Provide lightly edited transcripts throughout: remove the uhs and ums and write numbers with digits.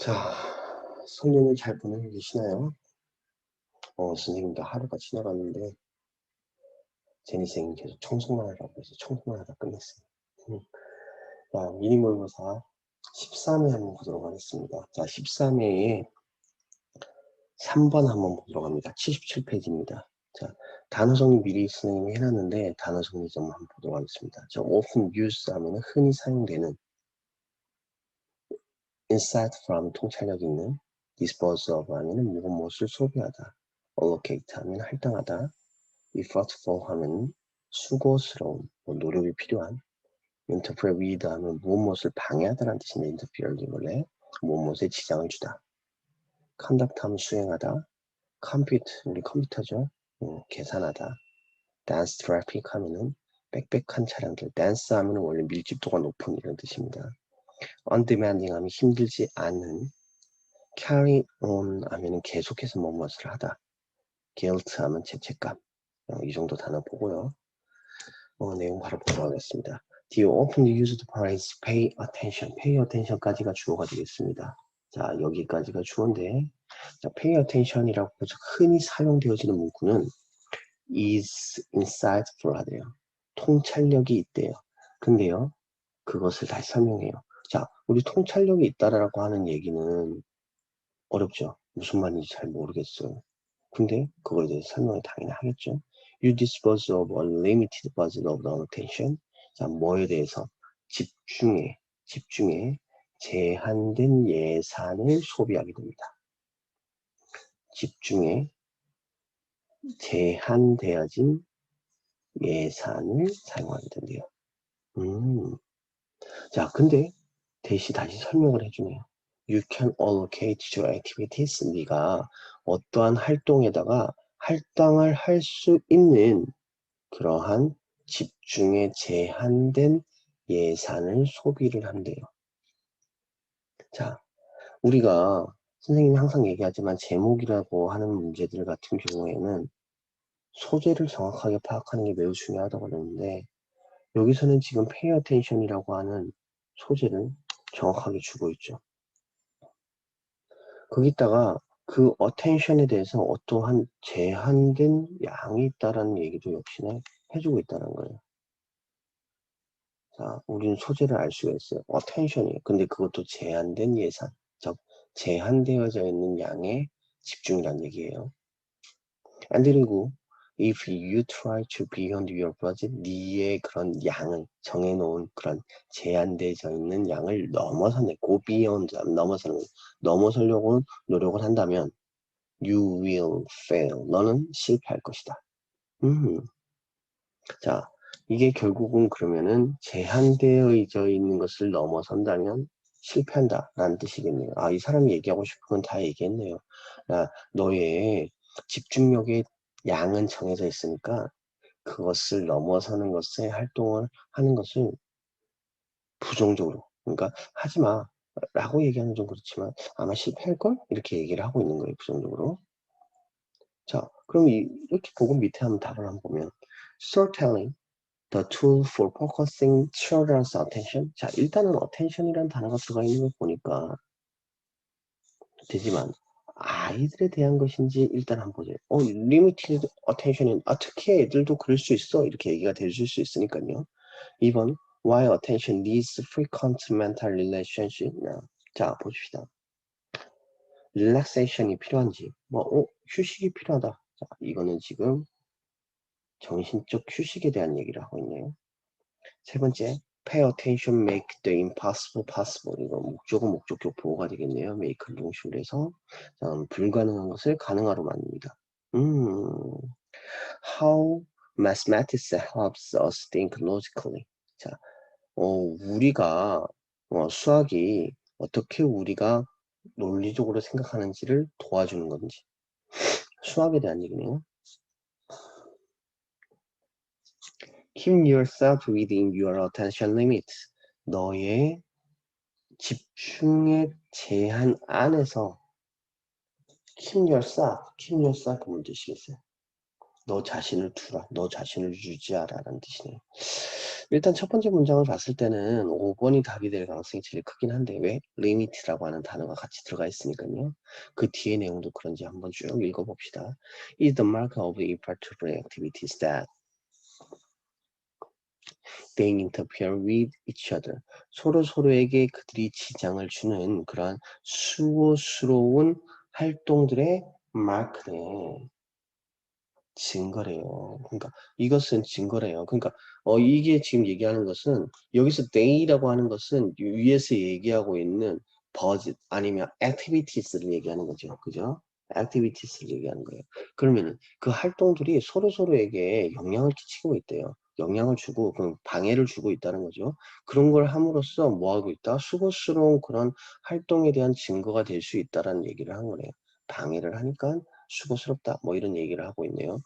자, 송년회 잘 보내고 계시나요? 선생님도 하루가 지나갔는데, 제니쌤이 계속 청소만 하라고 해서 청소만 하다 끝냈어요. 음, 자, 미니 모의고사 13회 한번 보도록 하겠습니다. 자, 13회에 3번 한번 보도록 합니다. 77페이지입니다. 자, 단어 정리 미리 선생님이 해놨는데, 단어 정리 좀 한번 보도록 하겠습니다. 자, often used 하면 흔히 사용되는, insight from 통찰력 있는, dispose of 하면 무엇을 소비하다, allocate 하면 할당하다, effortful 하면 수고스러운, 노력이 필요한, interfere with 하면 무엇을 방해하다라는 뜻인데 interfere 원래 무엇에 지장을 주다, conduct 하면 수행하다, compute 우리 컴퓨터죠, 계산하다, dance traffic 하면은 빽빽한 차량들, dance 하면 원래 밀집도가 높은 이런 뜻입니다. undemanding 하면 힘들지 않은, carry on 하면 계속해서 무엇을 하다, guilt 하면 죄책감. 이 정도 단어 보고요. 내용 바로 보도록 하겠습니다. The often used phrase pay attention. pay attention까지가 주어가 되겠습니다. 자, 여기까지가 주어인데, 자, pay attention이라고 흔히 사용되어지는 문구는 is insightful 하대요. 통찰력이 있대요. 근데요, 그것을 다시 설명해요. 자, 우리 통찰력이 있다라고 하는 얘기는 어렵죠. 무슨 말인지 잘 모르겠어요. 근데 그거에 대해서 설명을 당연히 하겠죠. You dispose of a limited budget of attention. 자, 뭐에 대해서? 집중에 제한된 예산을 소비하게 됩니다. 집중에 제한되어진 예산을 사용하게 된대요. 자, 근데 다시 설명을 해주네요. You can allocate to activities. 네가 어떠한 활동에다가 할당을 할 수 있는 그러한 집중에 제한된 예산을 소비를 한대요. 자, 우리가 선생님이 항상 얘기하지만 제목이라고 하는 문제들 같은 경우에는 소재를 정확하게 파악하는 게 매우 중요하다고 그러는데, 여기서는 지금 pay attention이라고 하는 소재를 정확하게 주고 있죠. 거기다가 그 attention에 대해서 어떠한 제한된 양이 있다라는 얘기도 역시나 해주고 있다는 거예요. 자, 우리는 소재를 알 수가 있어요. attention이에요. 근데 그것도 제한된 예산, 즉 제한되어져 있는 양에 집중이란 얘기예요. 안 그리고 if you try to beyond your budget, 네의 그런 양을 정해놓은 그런 제한되어져 있는 양을 넘어서네. go beyond, 넘어서려고 노력을 한다면 you will fail. 너는 실패할 것이다. 자, 이게 결국은 그러면은 제한되어져 있는 것을 넘어선다면 실패한다라는 뜻이겠네요. 아, 이 사람이 얘기하고 싶은 건 다 얘기했네요. 너의 집중력의 양은 정해져 있으니까 그것을 넘어서는 것에 활동을 하는 것을 부정적으로, 그러니까 하지 마 라고 얘기하는 좀 그렇지만 아마 실패할걸? 이렇게 얘기를 하고 있는 거예요, 부정적으로. 자, 그럼 이렇게 보고 밑에 한번 답을 한번 보면 storytelling, the tool for focusing children's attention. 자, 일단은 attention이라는 단어가 들어가 있는 걸 보니까 되지만 아이들에 대한 것인지 일단 한번 보죠. limited attention은 특히 애들도 그럴 수 있어. 이렇게 얘기가 될 수 있으니까요. 2번, why attention needs frequent mental relationship. 자, 봅시다. relaxation이 필요한지, 휴식이 필요하다. 자, 이거는 지금 정신적 휴식에 대한 얘기를 하고 있네요. 세 번째, pay attention, make the impossible possible. 이거 목적은 목적격 보호가 되겠네요. make를 동식으로 해서 불가능한 것을 가능하로 만듭니다. How mathematics helps us think logically. 자, 우리가 수학이 어떻게 우리가 논리적으로 생각하는지를 도와주는 건지. 수학에 대한 얘기네요. Keep yourself within your attention limits. 너의 집중의 제한 안에서 keep yourself 뭔 뜻이겠어요? 너 자신을 두라. 너 자신을 유지하라 라는 뜻이네요. 일단 첫 번째 문장을 봤을 때는 5번이 답이 될 가능성이 제일 크긴 한데 왜? limit라고 하는 단어가 같이 들어가 있으니까요. 그 뒤에 내용도 그런지 한번 쭉 읽어봅시다. Is the mark of impartial activities that they interfere with each other. 서로에게 그들이 지장을 주는 그런 수고스러운 활동들의 마크네. 증거래요. 그러니까 이것은 증거래요. 그러니까 이게 지금 얘기하는 것은 여기서 they라고 하는 것은 위에서 얘기하고 있는 budget 아니면 activities를 얘기하는 거죠. 그죠? activities를 얘기하는 거예요. 그러면 그 활동들이 서로에게 영향을 끼치고 있대요. 영향을 주고 그럼 방해를 주고 있다는 거죠. 그런 걸 함으로써 뭐 하고 있다? 수고스러운 그런 활동에 대한 증거가 될 수 있다라는 얘기를 한 거네요. 방해를 하니까 수고스럽다 뭐 이런 얘기를 하고 있네요.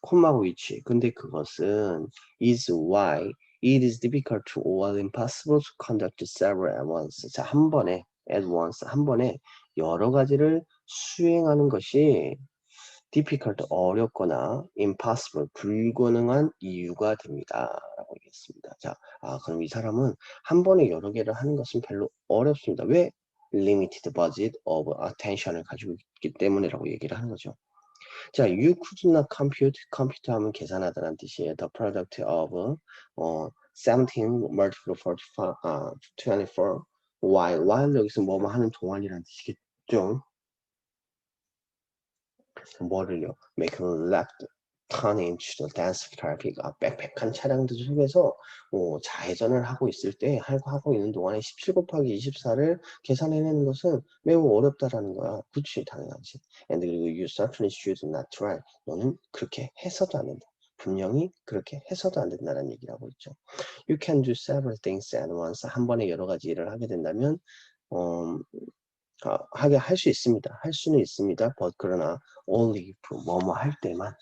콤마고 위치. 근데 그것은 is why it is difficult to or impossible to conduct several at once. 자, 한 번에 at once 한 번에 여러 가지를 수행하는 것이 difficult 어렵거나 impossible 불가능한 이유가 됩니다. 라고 얘기했습니다. 자, 그럼 이 사람은 한 번에 여러 개를 하는 것은 별로 어렵습니다. 왜? limited budget of attention을 가지고 있기 때문이라고 얘기를 하는 거죠. 자, you could not compute, compute 하면 계산하다라는 뜻이에요. The product of 17 multiple 45, 24 while 여기서 뭐뭐 하는 동안이라는 뜻이겠죠. 뭐를요? make a left turn into the dense traffic. 빽빽한 차량들 속에서 좌회전을 하고 있을 때 하고 있는 동안에 17 곱하기 24를 계산해내는 것은 매우 어렵다라는 거야. 그치, 당연하지. And 그리고 you certainly should not try. 너는 그렇게 해서도 안 된다. 분명히 그렇게 해서도 안 된다는 얘기를 하고 있죠. You can do several things at once. 한 번에 여러 가지 일을 하게 된다면 하게 할 수 있습니다. 할 수는 있습니다. but 그러나 only if 뭐뭐 할 때만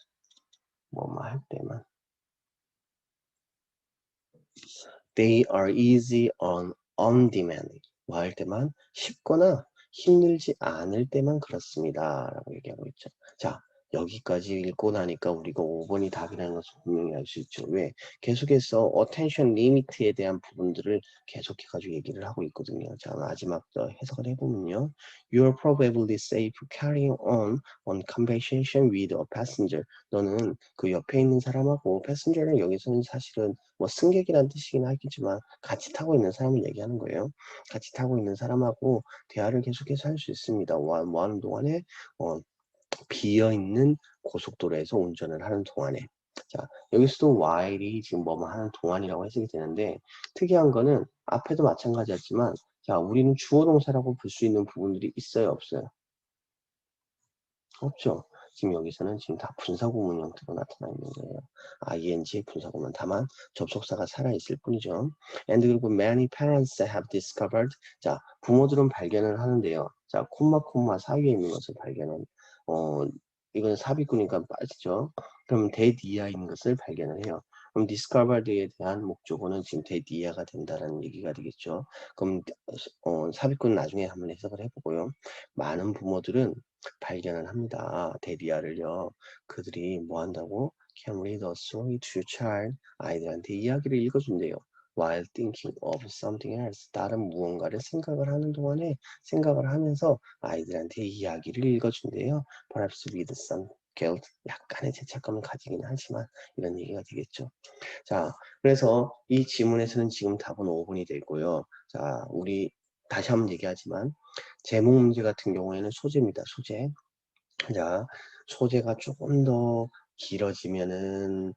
they are easy on demand. 뭐 할 때만 쉽거나 힘들지 않을 때만 그렇습니다. 라고 얘기하고 있죠. 자, 여기까지 읽고 나니까 우리가 5번이 답이라는 것을 분명히 알 수 있죠. 왜? 계속해서 attention limit에 대한 부분들을 계속해가지고 얘기를 하고 있거든요. 자, 마지막 해석을 해보면요. You are probably safe carrying on conversation with a passenger. 너는 그 옆에 있는 사람하고 passenger는 여기서는 사실은 뭐 승객이라는 뜻이긴 하겠지만 같이 타고 있는 사람을 얘기하는 거예요. 같이 타고 있는 사람하고 대화를 계속해서 할 수 있습니다. 뭐 하는 동안에 비어있는 고속도로에서 운전을 하는 동안에. 자, 여기서도 while이 지금 뭐뭐 하는 동안이라고 해석이 되는데 특이한 거는 앞에도 마찬가지였지만 자, 우리는 주어 동사라고 볼 수 있는 부분들이 있어요, 없어요? 없죠. 지금 여기서는 지금 다 분사구문 형태로 나타나 있는 거예요. ing의 분사구문. 다만 접속사가 살아있을 뿐이죠. And 그리고 many parents have discovered. 자, 부모들은 발견을 하는데요. 자, 콤마 사이에 있는 것을 발견은 이건 삽입구니까 빠지죠. 그럼 대디아 있는 것을 발견을 해요. 그럼 discovered에 대한 목적어는 지금 대디아가 된다라는 얘기가 되겠죠. 그럼 삽입구는 나중에 한번 해석을 해보고요. 많은 부모들은 발견을 합니다. 데리아를요. 그들이 뭐 한다고? Can read a story to child. 아이들한테 이야기를 읽어준대요. While thinking of something else. 다른 무언가를 생각을 하는 동안에 생각을 하면서 아이들한테 이야기를 읽어준대요. Perhaps with some guilt. 약간의 죄책감을 가지긴 하지만 이런 얘기가 되겠죠. 자, 그래서 이 지문에서는 지금 답은 5번이 되고요. 자, 우리 다시 한번 얘기하지만 제목 문제 같은 경우에는 소재입니다. 소재. 자, 소재가 조금 더 길어지면은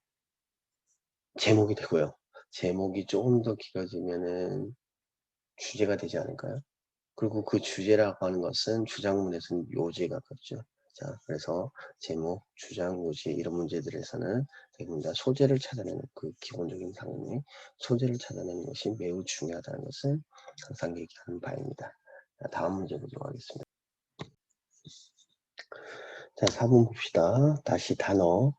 제목이 되고요. 제목이 조금 더 길어지면은 주제가 되지 않을까요? 그리고 그 주제라고 하는 것은 주장문에서는 요지에 가깝죠. 자, 그래서 제목, 주장, 요지 이런 문제들에서는 대부분 다 소재를 찾아내는 그 기본적인 상황에 소재를 찾아내는 것이 매우 중요하다는 것을 항상 얘기하는 바입니다. 자, 다음 문제 보도록 하겠습니다. 자, 4번 봅시다. 다시 단어.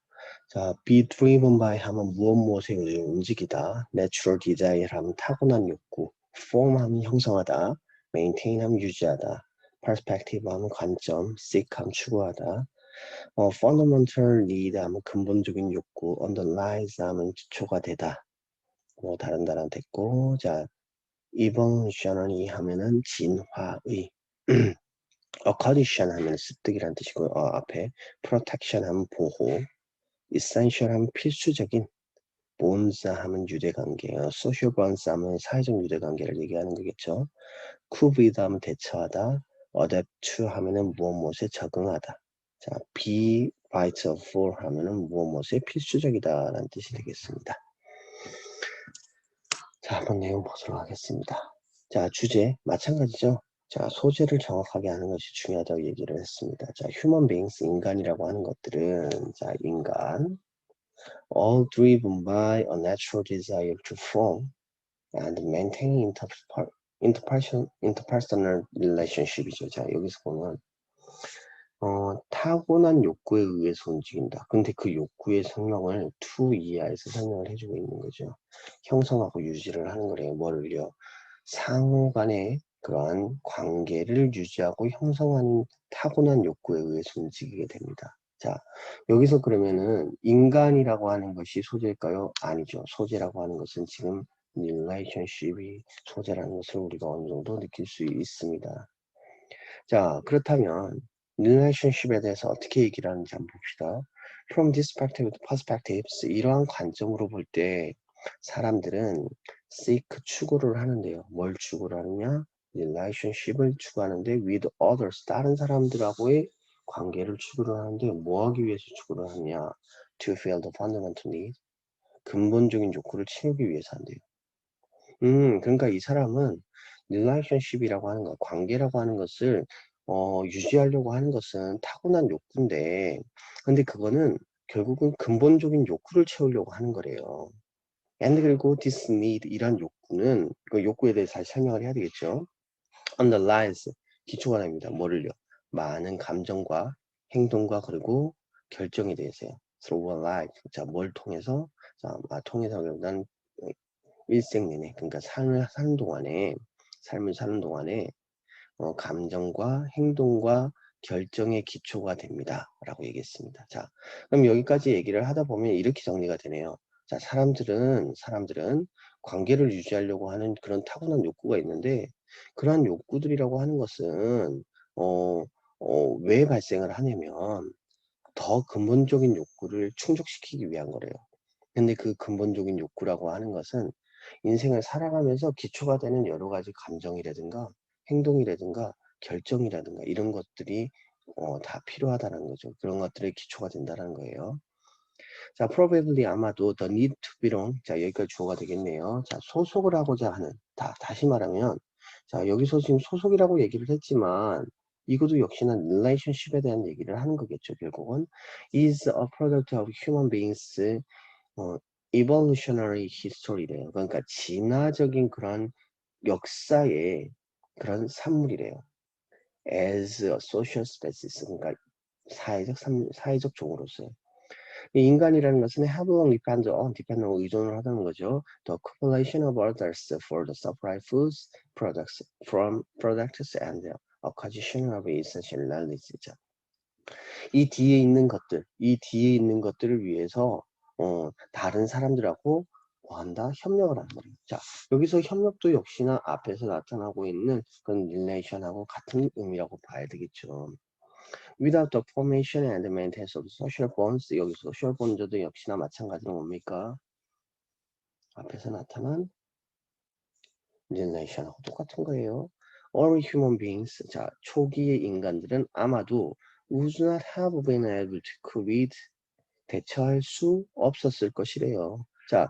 자, be driven by 하면 무엇에 의해 움직이다. natural desire 하면 타고난 욕구. form 하면 형성하다. maintain 하면 유지하다. perspective 하면 관점. seek 하면 추구하다. fundamental need 하면 근본적인 욕구, underlies 하면 기초가 되다. 뭐 다른 단어 됐고, 자, evolutionary 하면은 진화의, condition 하면 습득이란 뜻이고요. 앞에 protection 하면 보호, essential 하면 필수적인, bonds 하면 유대관계예요. social bonds 하면 사회적 유대관계를 얘기하는 거겠죠. cope with 하면 대처하다, adapt to 하면은 무엇에 적응하다. 자, be vital for 하면은 무엇에 필수적이다라는 뜻이 되겠습니다. 자, 한번 내용 보도록 하겠습니다. 자, 주제 마찬가지죠. 자, 소재를 정확하게 하는 것이 중요하다고 얘기를 했습니다. 자, human beings, 인간이라고 하는 것들은, 자, 인간, all driven by a natural desire to form and maintain interpersonal relationship이죠. 자, 여기서 보면, 타고난 욕구에 의해서 움직인다. 근데 그 욕구의 성명을 to 이하에서 설명을 해주고 있는 거죠. 형성하고 유지를 하는 거래요. 뭐를요? 상호 간의 그러한 관계를 유지하고 형성하는 타고난 욕구에 의해서 움직이게 됩니다. 자, 여기서 그러면은 인간이라고 하는 것이 소재일까요? 아니죠. 소재라고 하는 것은 지금 relationship이 소재라는 것을 우리가 어느 정도 느낄 수 있습니다. 자, 그렇다면 relationship에 대해서 어떻게 얘기를 하는지 한번 봅시다. From this perspectives, 이러한 관점으로 볼 때 사람들은 seek 추구를 하는데요. 뭘 추구를 하느냐? relationship을 추구하는데 with others, 다른 사람들하고의 관계를 추구를 하는데 뭐 하기 위해서 추구를 하느냐? To fill the fundamental need, 근본적인 욕구를 채우기 위해서 한대요. 그러니까 이 사람은 relationship이라고 하는 것, 관계라고 하는 것을 유지하려고 하는 것은 타고난 욕구인데, 근데 그거는 결국은 근본적인 욕구를 채우려고 하는 거래요. and 그리고 this need, 이런 욕구는, 그 욕구에 대해서 다시 설명을 해야 되겠죠. underlies, 기초가 됩니다. 뭐를요? 많은 감정과 행동과 그리고 결정에 대해서요. through a life, 자, 뭘 통해서? 자, 통해서보다는 일생 내내, 그러니까 삶을 사는 동안에 감정과 행동과 결정의 기초가 됩니다. 라고 얘기했습니다. 자, 그럼 여기까지 얘기를 하다 보면 이렇게 정리가 되네요. 자, 사람들은 관계를 유지하려고 하는 그런 타고난 욕구가 있는데, 그러한 욕구들이라고 하는 것은, 왜 발생을 하냐면, 더 근본적인 욕구를 충족시키기 위한 거래요. 근데 그 근본적인 욕구라고 하는 것은 인생을 살아가면서 기초가 되는 여러 가지 감정이라든가 행동이라든가 결정이라든가 이런 것들이 다 필요하다는 거죠. 그런 것들의 기초가 된다는 거예요. 자, probably 아마도 the need to belong. 자, 여기까지 주어가 되겠네요. 자, 소속을 하고자 하는. 다시 말하면, 자, 여기서 지금 소속이라고 얘기를 했지만, 이것도 역시나 relationship에 대한 얘기를 하는 거겠죠, 결국은. is a product of human beings, evolutionary history래요. 그러니까 진화적인 그런 역사의 그런 산물이래요. as a social species, 그러니까 사회적 종으로서요. 이 인간이라는 것은 heavily depend on 의존을 하다는 거죠. The accumulation of others for the supply foods, products and acquisition of essential knowledge. 이 뒤에 있는 것들을 위해서 다른 사람들하고 뭐 한다? 협력을 하는 거예요. 자, 여기서 협력도 역시나 앞에서 나타나고 있는 그런 relation하고 같은 의미라고 봐야 되겠죠. Without the formation and maintenance of social bonds, 여기 social bonds도 역시나 마찬가지로 뭡니까? 앞에서 나타난 relation하고 똑같은 거예요. All human beings, 자, 초기의 인간들은 아마도 would not have been able to cope with, 대처할 수 없었을 것이래요. 자,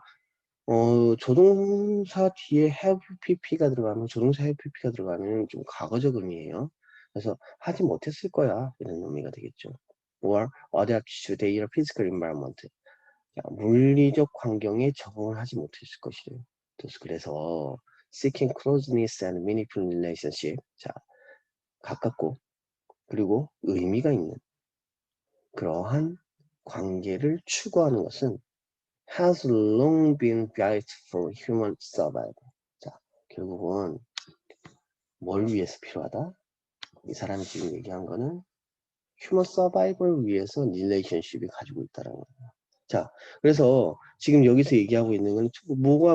조동사 뒤에 have pp가 들어가면, 조동사 have pp가 들어가면 좀 과거적 의미예요. 그래서 하지 못했을 거야, 이런 의미가 되겠죠. or adapt to their physical environment. 자, 물리적 환경에 적응을 하지 못했을 것이래요. 그래서 seeking closeness and meaningful relationship. 자, 가깝고 그리고 의미가 있는 그러한 관계를 추구하는 것은 has long been built for human survival. 자, 결국은 뭘 위해서 필요하다? 이 사람이 지금 얘기한 거는 휴먼 서바이벌을 위해서 릴레이션십이 가지고 있다는 거예요. 자, 그래서 지금 여기서 얘기하고 있는 건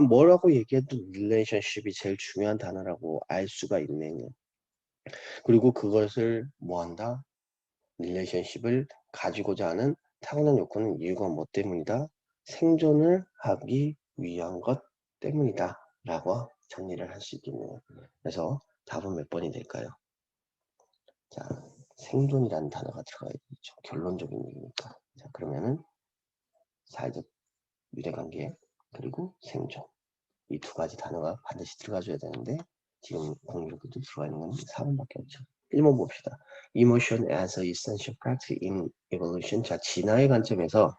뭐라고 얘기해도 릴레이션십이 제일 중요한 단어라고 알 수가 있네요. 그리고 그것을 뭐한다? 릴레이션십을 가지고자 하는 타고난 욕구는 이유가 뭐 때문이다? 생존을 하기 위한 것 때문이다 라고 정리를 할 수 있겠네요. 그래서 답은 몇 번이 될까요? 자, 생존이라는 단어가 들어가 있죠. 결론적인 얘기니까. 자, 그러면은 사회적 유대관계 그리고 생존 이 두 가지 단어가 반드시 들어가줘야 되는데 지금 공유로도 들어가 있는 건 4번밖에 없죠. 1번 봅시다. Emotion as a essential practice in evolution. 자, 진화의 관점에서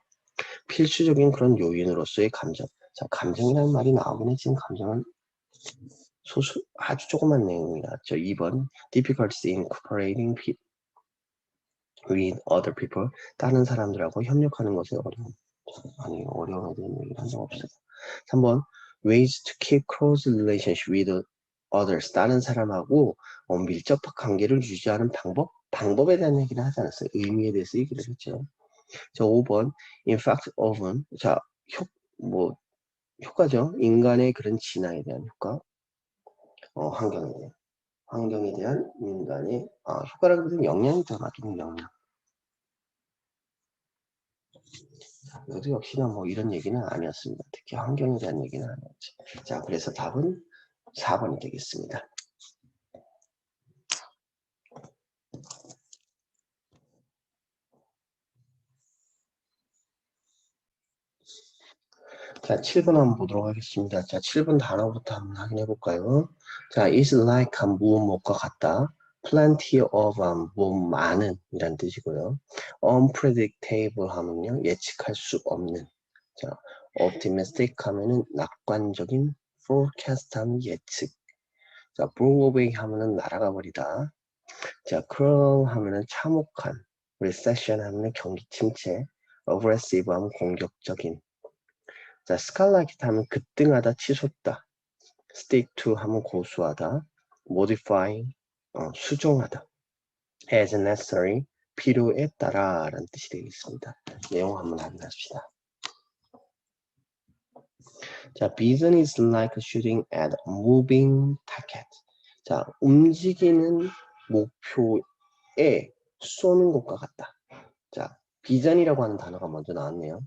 필수적인 그런 요인으로서의 감정. 자, 감정이라는 말이 나오긴 했지만 감정은 아주 조그만 내용이 나왔죠. 2번 difficulties in cooperating with other people. 다른 사람들하고 협력하는 것에 어려움. 아니, 어려움에 대한 얘기를 한 적 없어요. 3번 ways to keep close relationship with others. 다른 사람하고 밀접한 관계를 유지하는 방법에 대한 얘기를 하지 않았어요. 의미에 대해서 얘기를 했죠. 자, 5번 in fact often. 자, 효과죠. 인간의 그런 진화에 대한 효과. 환경에 대한 인간의 효과라기보다는 영향이 더 맞는 영향. 여기도 역시나 뭐 이런 얘기는 아니었습니다. 특히 환경에 대한 얘기는 아니었죠. 자, 그래서 답은 4번이 되겠습니다. 자, 7번 한번 보도록 하겠습니다. 자, 7번 단어부터 한번 확인해 볼까요? 자, is like 무엇과 같다. plenty of 많은 이란 뜻이고요. unpredictable 하면요, 예측할 수 없는. 자, optimistic 하면은 낙관적인, forecast 하면 예측. 자, blow away 하면은 날아가 버리다. 자, cruel 하면은 참혹한, recession 하면은 경기 침체, aggressive 하면 공격적인. 자, skyrocket 하면 급등하다, 치솟다. stick to 하면 고수하다. modify, 수정하다. as necessary, 필요에 따라 라는 뜻이 되겠습니다. 내용 한번 확인합시다. 자, vision is like shooting at a moving target. 자, 움직이는 목표에 쏘는 것과 같다. 자, 비전이라고 하는 단어가 먼저 나왔네요.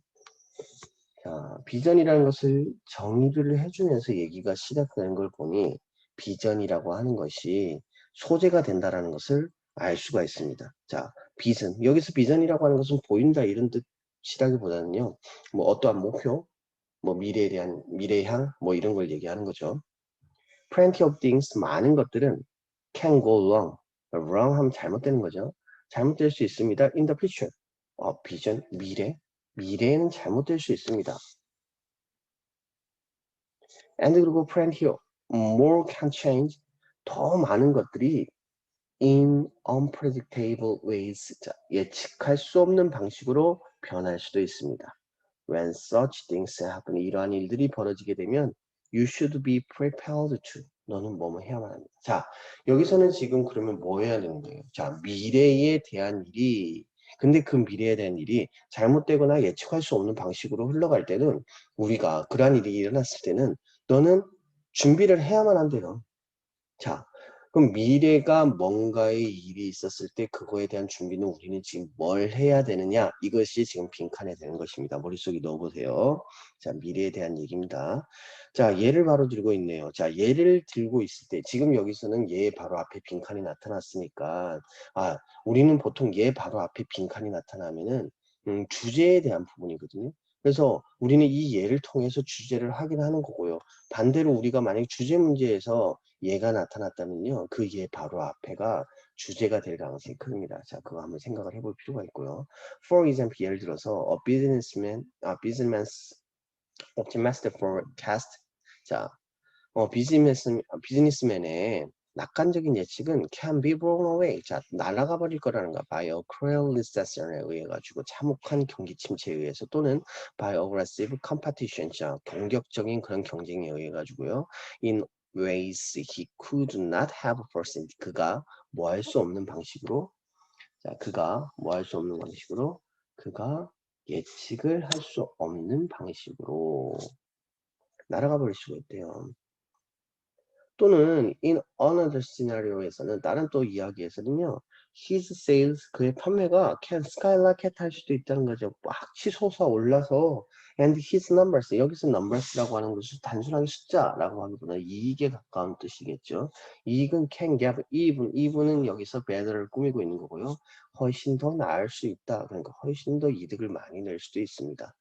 자, 비전이라는 것을 정의를 해주면서 얘기가 시작되는 걸 보니 비전이라고 하는 것이 소재가 된다라는 것을 알 수가 있습니다. 자, 비전. 여기서 비전이라고 하는 것은 보인다 이런 뜻이라기보다는요. 뭐 어떠한 목표, 뭐 미래에 대한 미래향, 뭐 이런 걸 얘기하는 거죠. Plenty of things, 많은 것들은 can go wrong. wrong 하면 잘못되는 거죠. 잘못될 수 있습니다. In the future. 비전, 미래에는 잘못될 수 있습니다. And 그리고 plenty of more can change. 더 많은 것들이 in unpredictable ways. 자, 예측할 수 없는 방식으로 변할 수도 있습니다. When such things happen, 이러한 일들이 벌어지게 되면 you should be prepared to. 너는 뭐뭐 해야만 합니다. 자, 여기서는 지금 그러면 뭐 해야 되는 거예요? 자, 미래에 대한 일이 근데 그 미래에 대한 일이 잘못되거나 예측할 수 없는 방식으로 흘러갈 때는 우리가 그러한 일이 일어났을 때는 너는 준비를 해야만 한대요. 자, 그럼 미래가 뭔가의 일이 있었을 때 그거에 대한 준비는 우리는 지금 뭘 해야 되느냐? 이것이 지금 빈칸에 되는 것입니다. 머릿속에 넣어보세요. 자, 미래에 대한 얘기입니다. 자, 예를 바로 들고 있네요. 자, 예를 들고 있을 때 지금 여기서는 얘 바로 앞에 빈칸이 나타났으니까 우리는 보통 얘 바로 앞에 빈칸이 나타나면은 주제에 대한 부분이거든요. 그래서 우리는 이 예를 통해서 주제를 확인하는 거고요. 반대로 우리가 만약 주제 문제에서 얘가 나타났다면요. 그 얘 바로 앞에가 주제가 될 가능성이 큽니다. 자, 그거 한번 생각을 해볼 필요가 있고요. For example, 예를 들어서 a businessman's optimistic forecast. 자, 비즈니스맨의 낙관적인 예측은 can be blown away. 자, 날아가 버릴 거라는 거. by a cruel recession에 의해 가지고 참혹한 경기 침체에 의해서 또는 by aggressive competition. 자, 공격적인 그런 경쟁에 의해 가지고요. in ways he could not have foreseen. 그가 뭐 할 수 없는 방식으로 자, 그가 뭐 할 수 없는 방식으로 그가 예측을 할 수 없는 방식으로 날아가 버릴 수가 있대요. 또는 in another scenario에서는 다른 또 이야기에서는요. His sales 그의 판매가 can skyrocket 할 수도 있다는 거죠. 막 치솟아 올라서 and his numbers 여기서 numbers라고 하는 것은 단순하게 숫자라고 하기보다 이익에 가까운 뜻이겠죠. 이익은 can get even은 여기서 better를 꾸미고 있는 거고요. 훨씬 더 나을 수 있다. 그러니까 훨씬 더 이득을 많이 낼 수도 있습니다.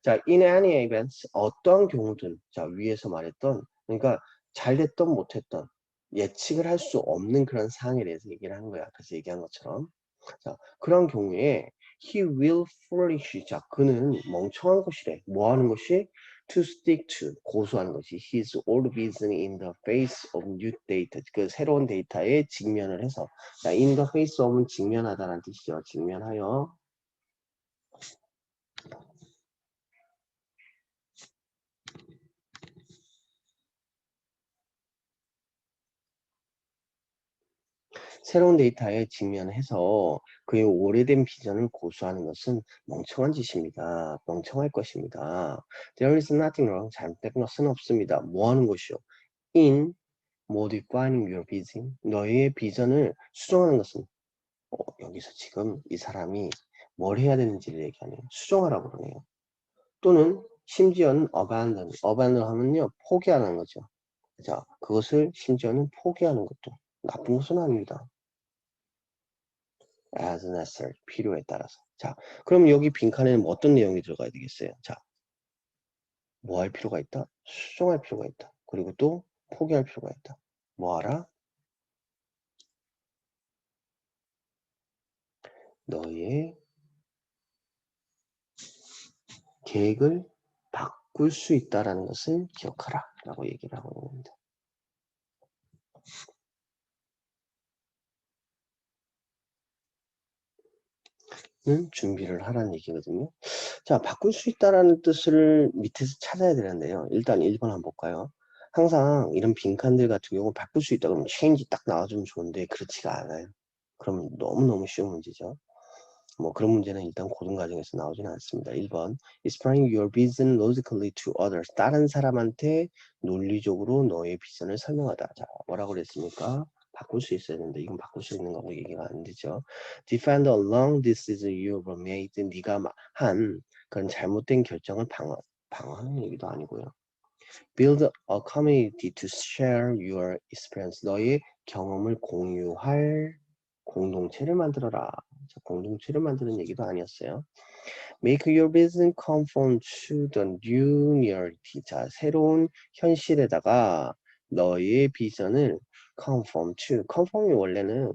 자, in any event, 어떠한 경우든, 자, 위에서 말했던, 그러니까 잘 됐던, 못했던, 예측을 할 수 없는 그런 상황에 대해서 얘기를 하는 거야. 그래서 얘기한 것처럼. 자, 그런 경우에, he will foolish. 자, 그는 멍청한 것이래. 뭐 하는 것이? to stick to. 고수하는 것이. his old business in the face of new data. 그 새로운 데이터에 직면을 해서. 자, in the face of은 직면하다라는 뜻이죠. 직면하여. 새로운 데이터에 직면해서 그의 오래된 비전을 고수하는 것은 멍청한 짓입니다. 멍청할 것입니다. There is nothing wrong. 잘못된 것은 없습니다. 뭐 하는 것이요? In modifying your vision. 너의 비전을 수정하는 것은 여기서 지금 이 사람이 뭘 해야 되는지를 얘기하네요. 수정하라고 그러네요. 또는 심지어는 abandon. abandon 하면요. 포기하는 거죠. 자, 그것을 심지어는 포기하는 것도 나쁜 것은 아닙니다. as necessary, 필요에 따라서. 자, 그럼 여기 빈칸에는 뭐 어떤 내용이 들어가야 되겠어요? 자, 뭐 할 필요가 있다? 수정할 필요가 있다. 그리고 또 포기할 필요가 있다. 뭐 하라? 너의 계획을 바꿀 수 있다라는 것을 기억하라 라고 얘기를 하고 있는 겁니다. 는 준비를 하라는 얘기거든요. 자, 바꿀 수 있다라는 뜻을 밑에서 찾아야 되는데요. 일단 1번 한번 볼까요? 항상 이런 빈칸들 같은 경우 바꿀 수 있다 그러면 change 딱 나와주면 좋은데 그렇지가 않아요. 그럼 너무너무 쉬운 문제죠. 뭐 그런 문제는 일단 고등과정에서 나오지는 않습니다. 1번 Explain your vision logically to others. 다른 사람한테 논리적으로 너의 비전을 설명하다. 자, 뭐라고 그랬습니까? 바꿀 수 있어야 되는데 이건 바꿀 수 있는 거고 얘기가 안 되죠. Defend along this is you made. 네가 한 그런 잘못된 결정을 방어하는 얘기도 아니고요. Build a community to share your experience. 너의 경험을 공유할 공동체를 만들어라. 공동체를 만드는 얘기도 아니었어요. Make your business conform to the new reality. 자, 새로운 현실에다가 너의 비전을 conform to. conform이 원래는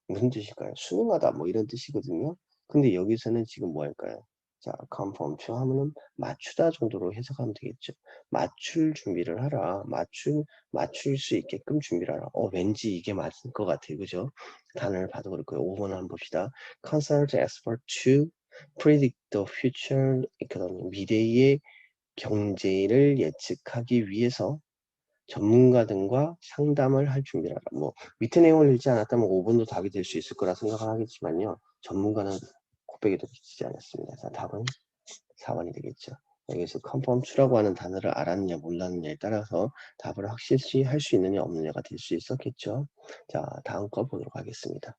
무슨 뜻일까요? 순응하다 뭐 이런 뜻이거든요. 근데 여기서는 지금 뭐 할까요? 자, conform to 하면은 맞추다 정도로 해석하면 되겠죠. 맞출 준비를 하라. 맞출 수 있게끔 준비를 하라. 왠지 이게 맞을 것 같아요. 그죠? 단어를 봐도 그럴 거예요. 5번 한번 봅시다. Consult expert to predict the future economy. 미래의 경제를 예측하기 위해서 전문가 등과 상담을 할 준비를 하라. 뭐 밑에 내용을 읽지 않았다면 5번도 답이 될 수 있을 거라 생각을 하겠지만요. 전문가는 코빼기도 비치지 않았습니다. 자, 답은 4번이 되겠죠. 여기서 컨펌 추라고 하는 단어를 알았느냐 몰랐느냐에 따라서 답을 확실시 할 수 있느냐 없느냐가 될 수 있었겠죠. 자, 다음 거 보도록 하겠습니다.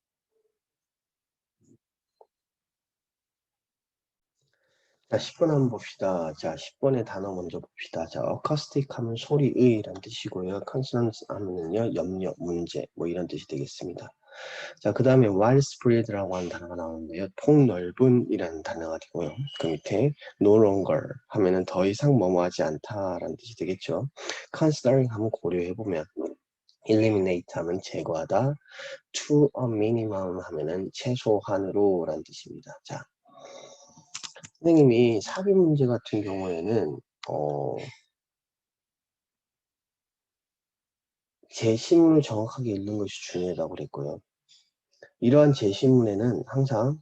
자, 10번 한번 봅시다. 자, 10번의 단어 먼저 봅시다. 자, acoustic 하면 소리의 라는 뜻이고요. consonance 하면은요, 염려, 문제, 뭐 이런 뜻이 되겠습니다. 자, 그 다음에 widespread라고 하는 단어가 나오는데요. 폭넓은 이라는 단어가 되고요. 그 밑에 no longer 하면은 더 이상 뭐뭐하지 않다라는 뜻이 되겠죠. considering 하면 고려해보면 eliminate 하면 제거하다, to a minimum 하면은 최소한으로 라는 뜻입니다. 자, 선생님이 삽입 문제 같은 경우에는 제시문을 정확하게 읽는 것이 중요하다고 그랬고요. 이러한 제시문에는 항상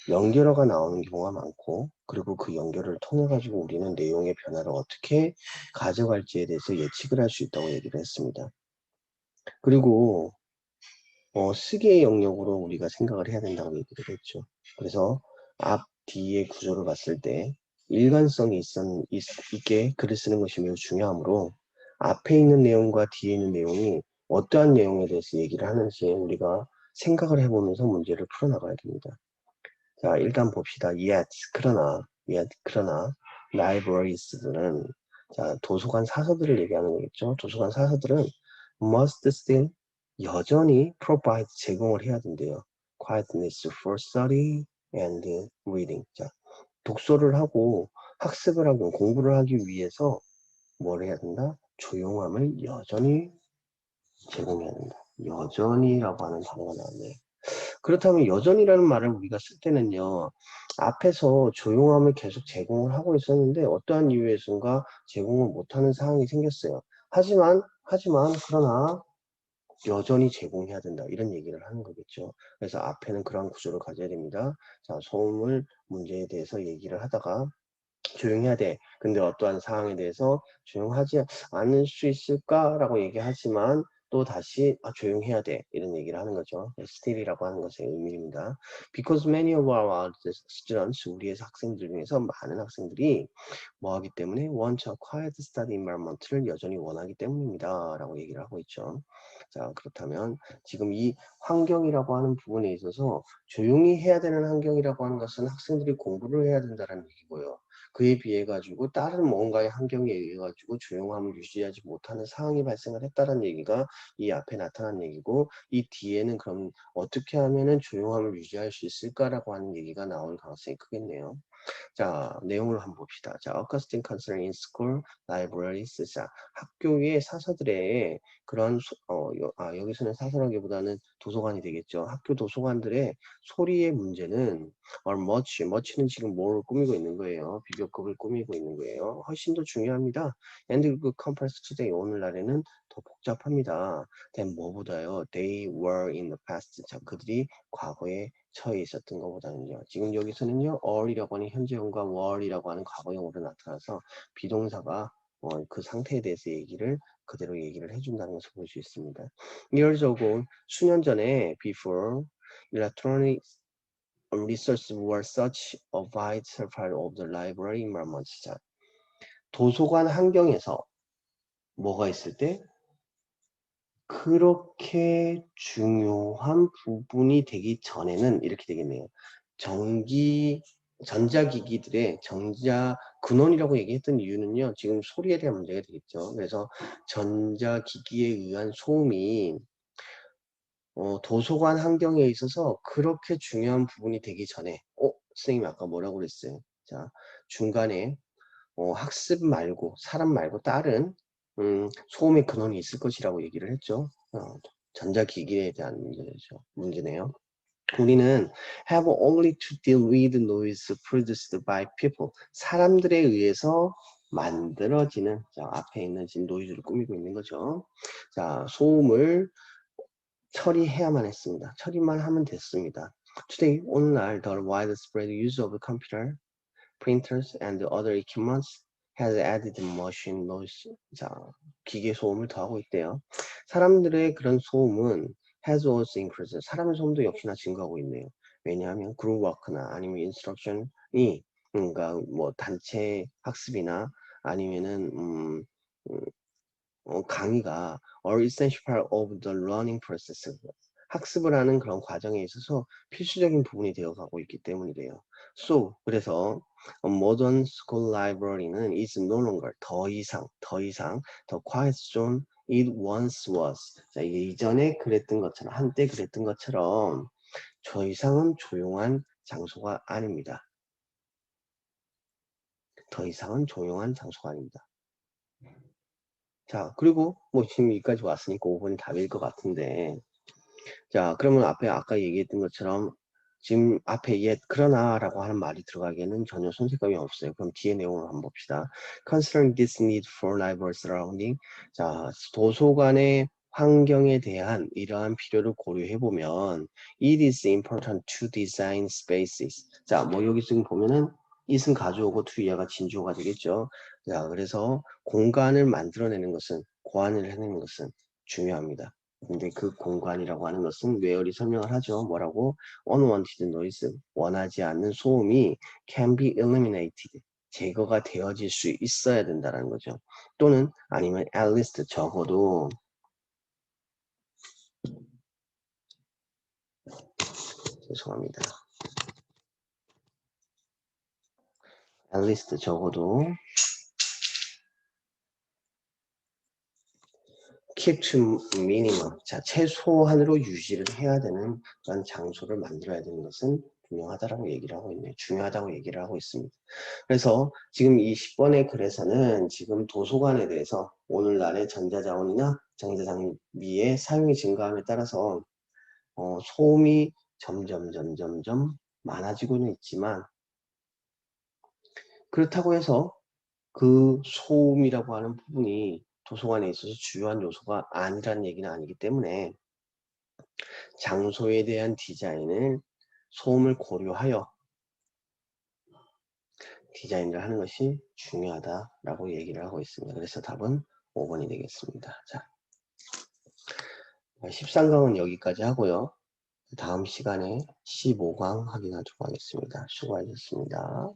연결어가 나오는 경우가 많고 그리고 그 연결을 통해 가지고 우리는 내용의 변화를 어떻게 가져갈지에 대해서 예측을 할 수 있다고 얘기를 했습니다. 그리고 쓰기의 영역으로 우리가 생각을 해야 된다고 얘기를 했죠. 그래서 앞, 뒤의 구조를 봤을 때 일관성이 있게 글을 쓰는 것이 매우 중요하므로 앞에 있는 내용과 뒤에 있는 내용이 어떠한 내용에 대해서 얘기를 하는지 우리가 생각을 해보면서 문제를 풀어나가야 됩니다. 자, 일단 봅시다. 그러나 libraries들은 자, 도서관 사서들을 얘기하는 거겠죠. 도서관 사서들은 must still 여전히 provide 제공을 해야 된대요. quietness for study and reading. 자, 독서를 하고 학습을 하고 공부를 하기 위해서 뭘 해야 된다? 조용함을 여전히 제공해야 된다. 여전히라고 하는 단어가 나왔네요. 그렇다면 여전이라는 말을 우리가 쓸 때는요, 앞에서 조용함을 계속 제공을 하고 있었는데 어떠한 이유에선가 제공을 못하는 상황이 생겼어요. 그러나 여전히 제공해야 된다. 이런 얘기를 하는 거겠죠. 그래서 앞에는 그런 구조를 가져야 됩니다. 자, 소음을 문제에 대해서 얘기를 하다가 조용해야 돼. 근데 어떠한 상황에 대해서 조용하지 않을 수 있을까라고 얘기하지만 또 다시 조용해야 돼. 이런 얘기를 하는 거죠. still이라고 하는 것의 의미입니다. Because many of our students, 우리의 학생들 중에서 많은 학생들이 뭐 하기 때문에 want a quiet study environment를 여전히 원하기 때문입니다. 라고 얘기를 하고 있죠. 자, 그렇다면 지금 이 환경이라고 하는 부분에 있어서 조용히 해야 되는 환경이라고 하는 것은 학생들이 공부를 해야 된다는 얘기고요. 그에 비해 가지고 다른 뭔가의 환경에 의해 가지고 조용함을 유지하지 못하는 상황이 발생을 했다는 얘기가 이 앞에 나타난 얘기고, 이 뒤에는 그럼 어떻게 하면은 조용함을 유지할 수 있을까라고 하는 얘기가 나올 가능성이 크겠네요. 자, 내용을 한번 봅시다. 자, Augustine concern in school libraries. 자, 학교의 사서들의 그런 여기서는 사서라기보다는 도서관이 되겠죠. 학교 도서관들의 소리의 문제는 much는 지금 뭘 꾸미고 있는 거예요. 비교급을 꾸미고 있는 거예요. 훨씬 더 중요합니다. And 그 compared today 오늘날에는 더 복잡합니다. then 뭐보다요? They were in the past. 자, 그들이 과거에 처해 있었던 것보다는요. 지금 여기서는요. or이라고 하는 현재형과 were이라고 하는 과거형으로 나타나서 비동사가 그 상태에 대해서 그대로 얘기를 해준다는 것을 볼 수 있습니다. Years ago, 수년 전에 before electronic resources were such a vital part of the library environment. 자, 도서관 환경에서 뭐가 있을 때 그렇게 중요한 부분이 되기 전에는 이렇게 되겠네요. 전자기기들의 근원이라고 얘기했던 이유는요. 지금 소리에 대한 문제가 되겠죠. 그래서 전자기기에 의한 소음이 도서관 환경에 있어서 그렇게 중요한 부분이 되기 전에 선생님이 아까 뭐라고 그랬어요? 자, 중간에 학습 말고 사람 말고 다른 소음의 근원이 있을 것이라고 얘기를 했죠. 전자기기에 대한 문제네요. 우리는 have only to deal with noise produced by people. 사람들에 의해서 만들어지는, 자, 앞에 있는 지금 노이즈를 꾸미고 있는 거죠. 자, 소음을 처리해야만 했습니다. 처리만 하면 됐습니다. Today, 오늘날 the widespread use of computer, printers, and other equipments has added machine noise. 자, 기계 소음을 더하고 있대요. 사람들의 그런 소음은 has also increased. 사람의 소음도 역시나 증가하고 있네요. 왜냐하면 그룹 워크나 아니면 인스트럭션이 그러니까 뭐 단체 학습이나 아니면은 강의가 are essential part of the learning process. 학습을 하는 그런 과정에 있어서 필수적인 부분이 되어 가고 있기 때문이래요. So, 그래서 modern school library는 is no longer 더 이상 the quiet zone it once was. 자, 이전에 그랬던 것처럼 한때 그랬던 것처럼 더 이상은 조용한 장소가 아닙니다. 더 이상은 조용한 장소가 아닙니다. 자, 그리고 뭐 지금 여기까지 왔으니까 5번이 답일 것 같은데, 자, 그러면 앞에 아까 얘기했던 것처럼 지금 앞에 그러나라고 하는 말이 들어가기에는 전혀 손색감이 없어요. 그럼 뒤에 내용을 한번 봅시다. Considering this need for library surrounding. 자, 도서관의 환경에 대한 이러한 필요를 고려해 보면 it is important to design spaces. 자, 뭐 여기 지금 보면은 it은 가져오고 to 얘가 진주어가 되겠죠. 자, 그래서 공간을 만들어내는 것은 고안을 해내는 것은 중요합니다. 근데 그 공간이라고 하는 것은 where이 설명을 하죠. 뭐라고? unwanted noise, 원하지 않는 소음이 can be eliminated, 제거가 되어질 수 있어야 된다는 거죠. 또는 아니면 at least, 적어도, 죄송합니다. at least, 적어도 keep to minimum, 자, 최소한으로 유지를 해야 되는 그런 장소를 만들어야 되는 것은 분명하다라고 얘기를 하고 있네요. 중요하다고 얘기를 하고 있습니다. 그래서 지금 이 10번의 글에서는 지금 도서관에 대해서 오늘날의 전자자원이나 전자장비의 사용이 증가함에 따라서 소음이 점점 많아지고는 있지만, 그렇다고 해서 그 소음이라고 하는 부분이 도서관에 있어서 주요한 요소가 아니라는 얘기는 아니기 때문에 장소에 대한 디자인을 소음을 고려하여 디자인을 하는 것이 중요하다라고 얘기를 하고 있습니다. 그래서 답은 5번이 되겠습니다. 자, 13강은 여기까지 하고요. 다음 시간에 15강 확인하도록 하겠습니다. 수고하셨습니다.